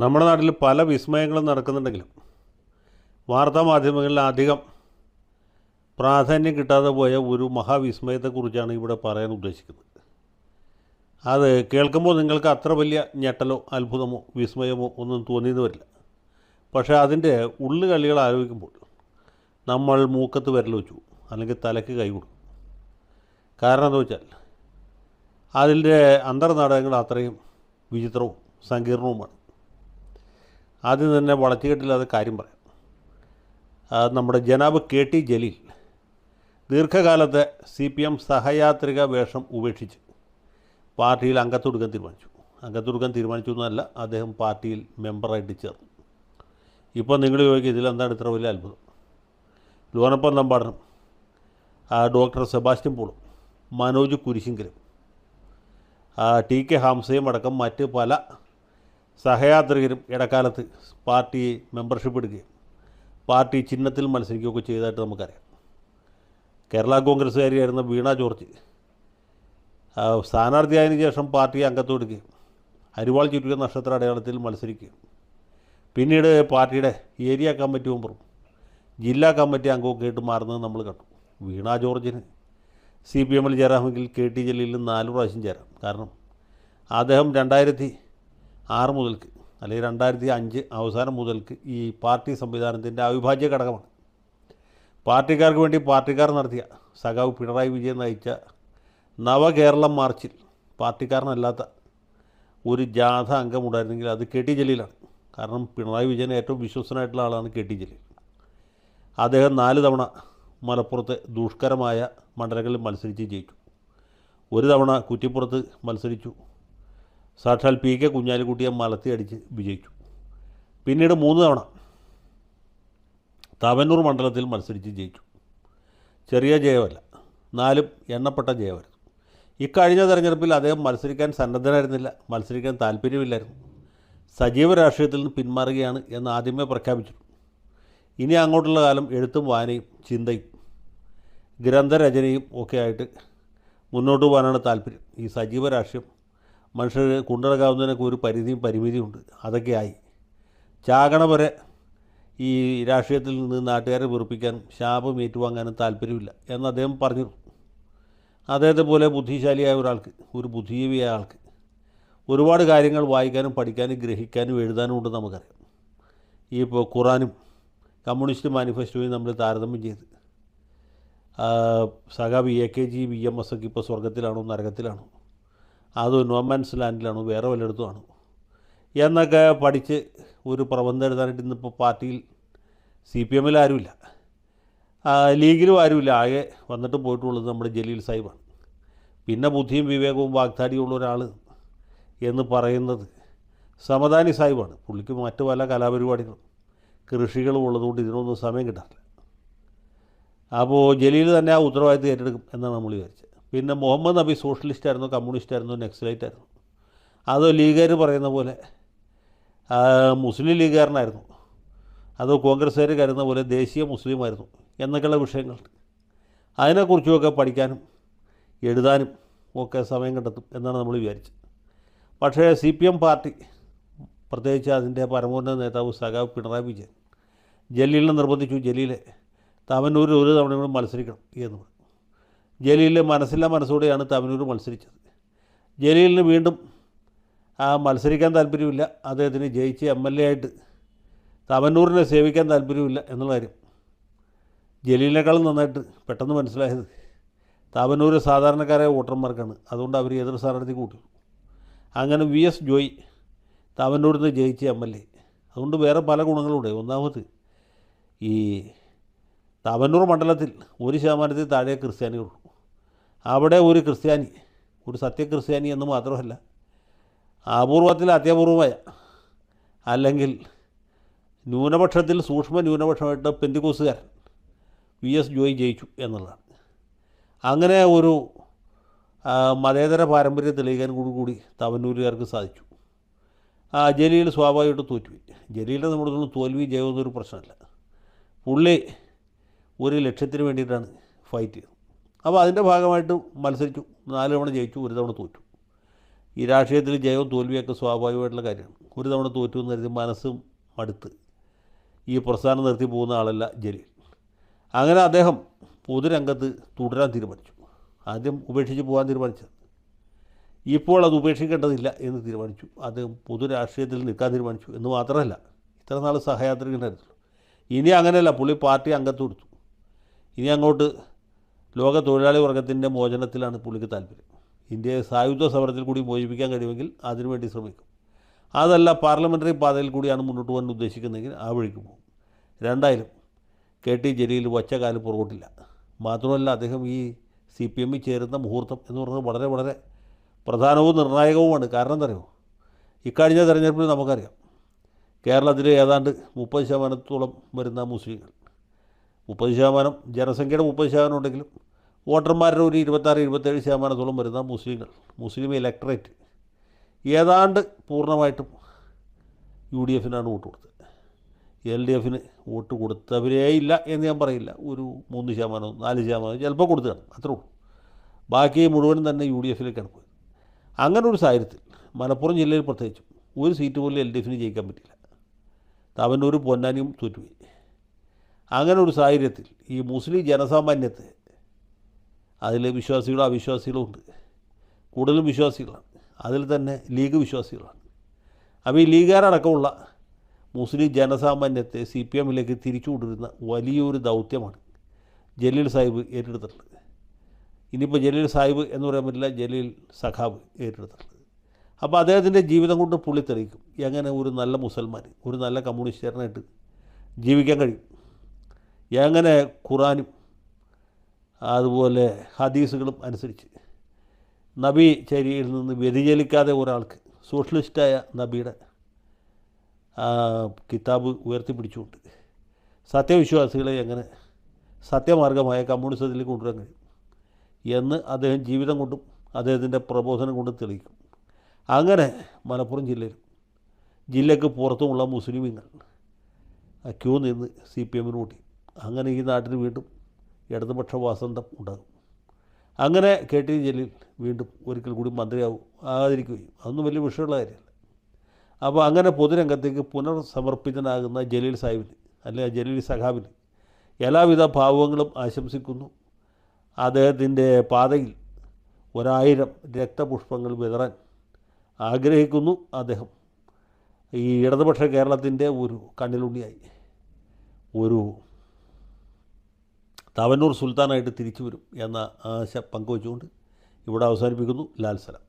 നമ്മുടെ നാട്ടിൽ പല വിസ്മയങ്ങളും നടക്കുന്നുണ്ടെങ്കിലും വാർത്താ മാധ്യമങ്ങളിൽ അധികം പ്രാധാന്യം കിട്ടാതെ പോയ ഒരു മഹാവിസ്മയത്തെക്കുറിച്ചാണ് ഇവിടെ പറയാൻ ഉദ്ദേശിക്കുന്നത്. അത് കേൾക്കുമ്പോൾ നിങ്ങൾക്ക് അത്ര വലിയ ഞെട്ടലോ അത്ഭുതമോ വിസ്മയമോ ഒന്നും തോന്നിയെന്ന് വരില്ല. പക്ഷേ അതിൻ്റെ ഉള്ളുകളികൾ ആലോചിക്കുമ്പോൾ നമ്മൾ മൂക്കത്ത് വിരൽ വെച്ചു അല്ലെങ്കിൽ തലയ്ക്ക് കൈ കൊടുക്കും. കാരണം എന്താ വെച്ചാൽ അതിൻ്റെ അന്തർനാടകങ്ങൾ അത്രയും വിചിത്രവും സങ്കീർണവുമാണ്. ആദ്യം തന്നെ വളച്ചുകെട്ടില്ലാതെ കാര്യം പറയാം. നമ്മുടെ ജനാബ് കെ ടി ജലീൽ ദീർഘകാലത്തെ CPM സഹയാത്രിക വേഷം ഉപേക്ഷിച്ച് പാർട്ടിയിൽ അംഗത്വമെടുക്കാൻ തീരുമാനിച്ചു എന്നല്ല, അദ്ദേഹം പാർട്ടിയിൽ മെമ്പറായിട്ട് ചേർന്നു. ഇപ്പോൾ നിങ്ങൾ ചോദിക്കുക ഇതിലെന്താണ് ഇത്ര വലിയ അത്ഭുതം? ലോനപ്പൻ നമ്പാടനും ഡോക്ടർ സെബാസ്റ്റ്യൻ പോളും മനോജ് കുരിശിങ്കലും TK ഹംസയും അടക്കം മറ്റ് പല സഹയാത്രികരും ഇടക്കാലത്ത് പാർട്ടി മെമ്പർഷിപ്പ് എടുക്കുകയും പാർട്ടി ചിഹ്നത്തിൽ മത്സരിക്കുകയൊക്കെ ചെയ്തതായിട്ട് നമുക്കറിയാം. കേരള കോൺഗ്രസ്സുകാരിയായിരുന്ന വീണ ജോർജ് സ്ഥാനാർത്ഥിയായതിനു ശേഷം പാർട്ടി അംഗത്വം എടുക്കുകയും അരിവാൾ ചുറ്റുക നക്ഷത്ര അടയാളത്തിൽ മത്സരിക്കുകയും പിന്നീട് പാർട്ടിയുടെ ഏരിയ കമ്മിറ്റി മെമ്പറും ജില്ലാ കമ്മിറ്റി അംഗമൊക്കെ ആയിട്ട് മാറുന്നത് നമ്മൾ കണ്ടു. വീണ ജോർജിന് CPMൽ ചേരാമെങ്കിൽ KT ജലീലിൽ 4 പ്രാവശ്യം ചേരാം. കാരണം അദ്ദേഹം 2006 മുതൽക്ക് അല്ലെങ്കിൽ 2005 അവസാനം മുതൽക്ക് ഈ പാർട്ടി സംവിധാനത്തിൻ്റെ അവിഭാജ്യ ഘടകമാണ്. പാർട്ടിക്കാർക്ക് വേണ്ടി പാർട്ടിക്കാർ നടത്തിയ സഖാവ് പിണറായി വിജയൻ നയിച്ച നവകേരളം മാർച്ചിൽ പാർട്ടിക്കാരനല്ലാത്ത ഒരു ജാഥ അംഗമുണ്ടായിരുന്നെങ്കിൽ അത് KT ജലീലാണ്. കാരണം പിണറായി വിജയൻ ഏറ്റവും വിശ്വസനായിട്ടുള്ള ആളാണ് KT ജലീൽ. അദ്ദേഹം 4 തവണ മലപ്പുറത്തെ ദുഷ്കരമായ മണ്ഡലങ്ങളിൽ മത്സരിച്ച് ജയിച്ചു. ഒരു തവണ കുറ്റിപ്പുറത്ത് മത്സരിച്ചു. സാക്ഷാൽ PK കുഞ്ഞാലിക്കുട്ടിയെ മലത്തിയടിച്ച് വിജയിച്ചു. പിന്നീട് 3 തവണ തവന്നൂർ മണ്ഡലത്തിൽ മത്സരിച്ച് ജയിച്ചു. ചെറിയ ജയമല്ല, 4 എണ്ണപ്പെട്ട ജയമായിരുന്നു. ഇക്കഴിഞ്ഞ തെരഞ്ഞെടുപ്പിൽ അദ്ദേഹം മത്സരിക്കാൻ സന്നദ്ധനായിരുന്നില്ല, മത്സരിക്കാൻ താല്പര്യമില്ലായിരുന്നു. സജീവ രാഷ്ട്രീയത്തിൽ നിന്ന് പിന്മാറുകയാണ് എന്ന് ആദ്യമേ പ്രഖ്യാപിച്ചു. ഇനി അങ്ങോട്ടുള്ള കാലം എഴുത്തും വായനയും ചിന്തയും ഗ്രന്ഥരചനയും ഒക്കെ ആയിട്ട് മുന്നോട്ട് പോകാനാണ് താല്പര്യം. ഈ സജീവ രാഷ്ട്രീയം മനുഷ്യർ കൊണ്ടുനടക്കാവുന്നതിനൊക്കെ ഒരു പരിമിതിയുണ്ട്. അതൊക്കെയായി ചാകണ വരെ ഈ രാഷ്ട്രീയത്തിൽ നിന്ന് നാട്ടുകാരെ വെറുപ്പിക്കാനും ശാപം ഏറ്റുവാങ്ങാനും താല്പര്യമില്ല എന്ന് അദ്ദേഹം പറഞ്ഞിരുന്നു. അദ്ദേഹത്തെ പോലെ ബുദ്ധിശാലിയായ ഒരാൾക്ക്, ഒരു ബുദ്ധിജീവിയായ ആൾക്ക് ഒരുപാട് കാര്യങ്ങൾ വായിക്കാനും പഠിക്കാനും ഗ്രഹിക്കാനും എഴുതാനും ഉണ്ട് നമുക്കറിയാം. ഈ ഇപ്പോൾ ഖുറാനും കമ്മ്യൂണിസ്റ്റ് മാനിഫെസ്റ്റോയും നമ്മൾ താരതമ്യം ചെയ്ത് സഖാബ് AKG VMS ഒക്കെ ഇപ്പോൾ സ്വർഗത്തിലാണോ നരകത്തിലാണോ, അതോ നോമാൻസ് ലാൻഡിലാണോ, വേറെ വല്ലയിടത്തുമാണോ എന്നൊക്കെ പഠിച്ച് ഒരു പ്രബന്ധം എഴുതാനായിട്ട് ഇന്നിപ്പോൾ പാർട്ടിയിൽ CPMൽ ആരുമില്ല, ലീഗിലും ആരുമില്ല. ആകെ വന്നിട്ട് പോയിട്ടുള്ളത് നമ്മുടെ ജലീൽ സാഹിബാണ്. പിന്നെ ബുദ്ധിയും വിവേകവും വാഗ്ദാടിയുള്ള ഒരാൾ എന്ന് പറയുന്നത് സമദാനി സാഹിബാണ്. പുള്ളിക്ക് മറ്റു പല കലാപരിപാടികളും കൃഷികളും ഉള്ളതുകൊണ്ട് ഇതിനൊന്നും സമയം കിട്ടാറില്ല. അപ്പോൾ ജലീൽ തന്നെ ആ ഉത്തരവാദിത്വം ഏറ്റെടുക്കും എന്നാണ് നമ്മൾ വിചാരിച്ചത്. പിന്നെ മുഹമ്മദ് നബി സോഷ്യലിസ്റ്റായിരുന്നോ കമ്മ്യൂണിസ്റ്റായിരുന്നോ നക്സലൈറ്റായിരുന്നു, അതോ ലീഗുകാർ പറയുന്ന പോലെ മുസ്ലിം ലീഗുകാരനായിരുന്നു, അതോ കോൺഗ്രസ്സുകാർ കരുതുന്ന പോലെ ദേശീയ മുസ്ലിമായിരുന്നു എന്നൊക്കെയുള്ള വിഷയങ്ങളുണ്ട്. അതിനെക്കുറിച്ചുമൊക്കെ പഠിക്കാനും എഴുതാനും ഒക്കെ സമയം കണ്ടെത്തും എന്നാണ് നമ്മൾ വിചാരിച്ചത്. പക്ഷേ CPM പാർട്ടി, പ്രത്യേകിച്ച് അതിൻ്റെ പരമോന്നത നേതാവ് സഖാവ് പിണറായി വിജയൻ ജലീലിനെ നിർബന്ധിച്ചു. ജലീലെ തവന്നൂർ ഒരു തവണ കൂടി മത്സരിക്കണം എന്ന് പറഞ്ഞു. ജലീൽ മനസ്സില്ലാ മനസ്സോടെയാണ് തവന്നൂർ മത്സരിച്ചത്. ജലീലിന് വീണ്ടും മത്സരിക്കാൻ താല്പര്യമില്ല, അദ്ദേഹത്തിന് ജയിച്ച് MLA ആയിട്ട് തവന്നൂരിനെ സേവിക്കാൻ താല്പര്യമില്ല എന്നുള്ള കാര്യം ജലീലിനേക്കാളും നന്നായിട്ട് പെട്ടെന്ന് മനസ്സിലായത് തവന്നൂർ സാധാരണക്കാരായ വോട്ടർമാർക്കാണ്. അതുകൊണ്ട് അവർ എതിർ സ്ഥാനാർത്ഥി കൂട്ടി. അങ്ങനെ VS ജോയി തവന്നൂരിൽ നിന്ന് ജയിച്ച് MLA. അതുകൊണ്ട് വേറെ പല ഗുണങ്ങളുണ്ട്. ഒന്നാമത് ഈ തവന്നൂർ മണ്ഡലത്തിൽ 1% താഴെ ക്രിസ്ത്യാനികളുള്ളൂ. അവിടെ ഒരു ക്രിസ്ത്യാനി, ഒരു സത്യക്രിസ്ത്യാനി എന്ന് മാത്രമല്ല, അപൂർവത്തിൽ അത്യപൂർവമായ അല്ലെങ്കിൽ ന്യൂനപക്ഷത്തിൽ സൂക്ഷ്മ ന്യൂനപക്ഷമായിട്ട് പെന്തിക്കോസുകാരൻ VS ജോയി ജയിച്ചു എന്നുള്ളതാണ്. അങ്ങനെ ഒരു മതേതര പാരമ്പര്യം തെളിയിക്കാൻ കൂടി തവന്നൂരുകാർക്ക് സാധിച്ചു. ജലീൽ സ്വാഭാവികമായിട്ട് തോറ്റുപോയി. ജലീലിനെ നമ്മളൊന്നും തോൽവി ജയമൊന്നൊരു പ്രശ്നമല്ല. പുള്ളി ഒരു ലക്ഷ്യത്തിന് വേണ്ടിയിട്ടാണ് ഫൈറ്റ് ചെയ്തത്. അപ്പോൾ അതിൻ്റെ ഭാഗമായിട്ട് മത്സരിച്ചു. 4 തവണ ജയിച്ചു, 1 തവണ തോറ്റു. ഈ രാഷ്ട്രീയത്തിൽ ജയവും തോൽവിയൊക്കെ സ്വാഭാവികമായിട്ടുള്ള കാര്യമാണ്. ഒരു തവണ തോറ്റു എന്ന് കരുതി മനസ്സും മടുത്ത് ഈ പ്രസ്ഥാനം നിർത്തി പോകുന്ന ആളല്ല ജലീൽ. അങ്ങനെ അദ്ദേഹം പൊതുരംഗത്ത് തുടരാൻ തീരുമാനിച്ചു. ആദ്യം ഉപേക്ഷിച്ച് പോകാൻ തീരുമാനിച്ചത്, ഇപ്പോൾ അത് ഉപേക്ഷിക്കേണ്ടതില്ല എന്ന് തീരുമാനിച്ചു. അദ്ദേഹം പൊതു രാഷ്ട്രീയത്തിൽ നിൽക്കാൻ തീരുമാനിച്ചു എന്ന് മാത്രമല്ല, ഇത്ര നാൾ സഹയാത്രികനായിരുന്നുള്ളൂ. ഇനി അങ്ങനെയല്ല, പുള്ളി പാർട്ടി അംഗത്വം എടുത്തു. ഇനി അങ്ങോട്ട് ലോക തൊഴിലാളി വർഗത്തിൻ്റെ മോചനത്തിലാണ് പുള്ളിക്ക് താല്പര്യം. ഇന്ത്യയെ സായുധ സമരത്തിൽ കൂടി മോചിപ്പിക്കാൻ കഴിയുമെങ്കിൽ അതിനുവേണ്ടി ശ്രമിക്കും. അതല്ല, പാർലമെൻ്ററി പാതയിൽ കൂടിയാണ് മുന്നോട്ട് പോകാൻ ഉദ്ദേശിക്കുന്നതെങ്കിൽ ആ വഴിക്ക് പോകും. രണ്ടായാലും KT ജലീൽ വച്ചകാലം പുറകോട്ടില്ല. മാത്രമല്ല, അദ്ദേഹം ഈ CPM ചേരുന്ന മുഹൂർത്തം എന്ന് പറയുന്നത് വളരെ വളരെ പ്രധാനവും നിർണായകവുമാണ്. കാരണം എന്താ പറയുക, ഇക്കഴിഞ്ഞ തെരഞ്ഞെടുപ്പിൽ നമുക്കറിയാം, കേരളത്തിൽ ഏതാണ്ട് 30% വരുന്ന മുസ്ലിങ്ങൾ, 30% ജനസംഖ്യയുടെ 30% ഉണ്ടെങ്കിലും വോട്ടർമാരുടെ ഒരു 26-27% വരുന്ന മുസ്ലിം ഇലക്ടറേറ്റ് ഏതാണ്ട് പൂർണ്ണമായിട്ടും UDFനാണ് വോട്ട് കൊടുത്തത്. LDFന് വോട്ട് കൊടുത്തവരേ ഇല്ല എന്ന് ഞാൻ പറയില്ല. ഒരു 3%, 4% ചിലപ്പോൾ കൊടുത്തതാണ്, അത്രേ ഉള്ളൂ. ബാക്കി മുഴുവനും തന്നെ UDFിലേക്കാണ് പോയത്. അങ്ങനെ ഒരു സാഹചര്യത്തിൽ മലപ്പുറം ജില്ലയിൽ പ്രത്യേകിച്ചും ഒരു സീറ്റ് പോലും LDFന് ജയിക്കാൻ പറ്റില്ല. തവനൂർ പൊന്നാനിയും തോറ്റുപോയി. അങ്ങനെ ഒരു സാഹചര്യത്തിൽ ഈ മുസ്ലിം ജനസാമാന്യത്തെ, അതിൽ വിശ്വാസികളും അവിശ്വാസികളും ഉണ്ട്, കൂടുതലും വിശ്വാസികളാണ്, അതിൽ തന്നെ ലീഗ് വിശ്വാസികളാണ്. അപ്പോൾ ഈ ലീഗുകാരടക്കമുള്ള മുസ്ലിം ജനസാമാന്യത്തെ CPMലേക്ക് തിരിച്ചു കൊണ്ടുവരുന്ന വലിയൊരു ദൗത്യമാണ് ജലീൽ സാഹിബ് ഏറ്റെടുത്തിട്ടുള്ളത്. ഇനിയിപ്പോൾ ജലീൽ സാഹിബ് എന്ന് പറയാൻ പറ്റില്ല, ജലീൽ സഖാബ് ഏറ്റെടുത്തിട്ടുള്ളത്. അപ്പോൾ അദ്ദേഹത്തിൻ്റെ ജീവിതം കൊണ്ട് പുള്ളി തെളിയിക്കും എങ്ങനെ ഒരു നല്ല മുസൽമാൻ, ഒരു നല്ല കമ്മ്യൂണിസ്റ്റുകാരനായിട്ട് ജീവിക്കാൻ കഴിയും, എങ്ങനെ ഖുറാനും അതുപോലെ ഹദീസുകളും അനുസരിച്ച് നബി ചര്യയിൽ നിന്ന് വ്യതിചലിക്കാതെ ഒരാൾക്ക് സോഷ്യലിസ്റ്റായ നബിയുടെ കിതാബ് ഉയർത്തിപ്പിടിച്ചുകൊണ്ട് സത്യവിശ്വാസികളെ എങ്ങനെ സത്യമാർഗമായ കമ്മ്യൂണിസത്തിലേക്ക് കൊണ്ടുവരാൻ കഴിയും എന്ന് അദ്ദേഹം ജീവിതം കൊണ്ടും അദ്ദേഹത്തിൻ്റെ പ്രബോധനം കൊണ്ടും തെളിയിക്കും. അങ്ങനെ മലപ്പുറം ജില്ലയ്ക്ക് പുറത്തുമുള്ള മുസ്ലിമീങ്ങൾ ക്യൂ നിന്ന് CPMന് വോട്ട് ചെയ്യും. അങ്ങനെ ഈ നാട്ടിൽ വീണ്ടും ഇടതുപക്ഷ വാസന്തം ഉണ്ടാകും. അങ്ങനെ KT ജലീൽ വീണ്ടും ഒരിക്കൽ കൂടി മന്ത്രിയാവും, ആകാതിരിക്കുകയും അതൊന്നും വലിയ വിഷയമുള്ള കാര്യമല്ല. അപ്പോൾ അങ്ങനെ പൊതുരംഗത്തേക്ക് പുനർസമർപ്പിതനാകുന്ന ജലീൽ സാഹിബിന്, അല്ലെങ്കിൽ ജലീൽ സഖാബിന് എല്ലാവിധ ഭാവങ്ങളും ആശംസിക്കുന്നു. അദ്ദേഹത്തിൻ്റെ പാതയിൽ 1000 രക്തപുഷ്പങ്ങൾ വിതറാൻ ആഗ്രഹിക്കുന്നു. അദ്ദേഹം ഈ ഇടതുപക്ഷ കേരളത്തിൻ്റെ ഒരു കണ്ണിലുണ്ണിയായി, ഒരു തവനൂർ സുൽത്താനായിട്ട് തിരിച്ചു വരും എന്ന ആശ പങ്കുവച്ചുകൊണ്ട് ഇവിടെ അവസാനിപ്പിക്കുന്നു. ലാൽ സലാം.